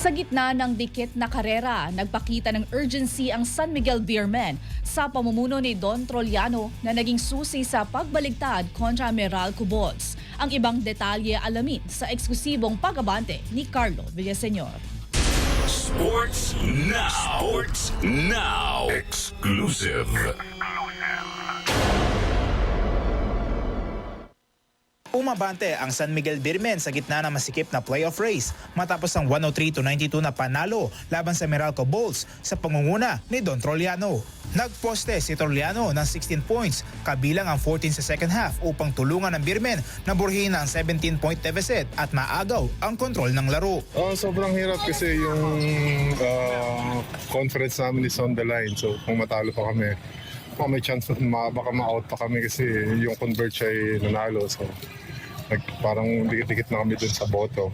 Sa gitna ng dikit na karera, nagpakita ng urgency ang San Miguel Beermen sa pamumuno ni Don Trollano na naging susi sa pagbaligtad kontra Meralco Bulls. Ang ibang detalye alamin sa eksklusibong pag-abante ni Carlo Villaseñor. Sports Now. Sports Now. Exclusive. Umabante ang San Miguel Beermen sa gitna ng masikip na playoff race matapos ang 103-92 na panalo laban sa Meralco Bulls sa pangunguna ni Don Trollano. Nagposte si Trollano ng 16 points kabilang ang 14 sa second half upang tulungan ng Beermen na burhin ang 17-point deficit at maagaw ang kontrol ng laro. Sobrang hirap kasi yung conference namin is on the line. So kung matalo pa kami, may chance na baka ma-out pa kami kasi yung convert siya ay nanalo. So parang dikit-dikit na kami dun sa boto.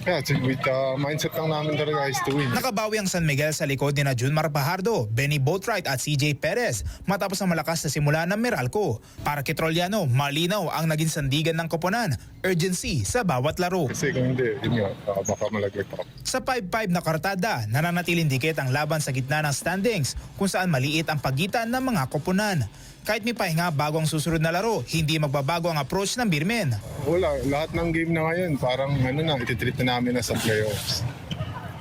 Kaya with mindset lang namin talaga is to win. Nakabawi ang San Miguel sa likod ni Junmar Pajardo, Benny Boatwright at CJ Perez matapos ang malakas na simula ng Meralco. Para kay Trollano, malinaw ang naging sandigan ng koponan, urgency sa bawat laro. Kasi kung hindi, yun nga, baka malaglag pa. Sa 5-5 na kartada, nananatiling dikit ang laban sa gitna ng standings kung saan maliit ang pagitan ng mga koponan. Kahit may pahinga bago ang susunod na laro, hindi magbabago ang approach ng Beermen. Wala, lahat ng game na ngayon, parang ititreat na namin na sa playoffs.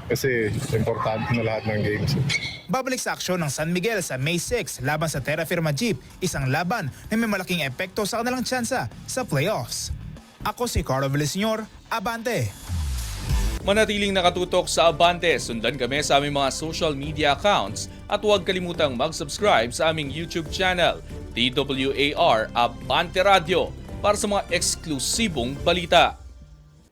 Kasi importante na lahat ng games. Babalik sa aksyon ng San Miguel sa May 6 laban sa Terra Firma Jeep, isang laban na may malaking epekto sa kanilang tsansa sa playoffs. Ako si Carlo Villaseñor, Abante! Manatiling nakatutok sa Abante, sundan kami sa aming mga social media accounts at huwag kalimutang mag-subscribe sa aming YouTube channel, DWAR Abante Radio, para sa mga eksklusibong balita.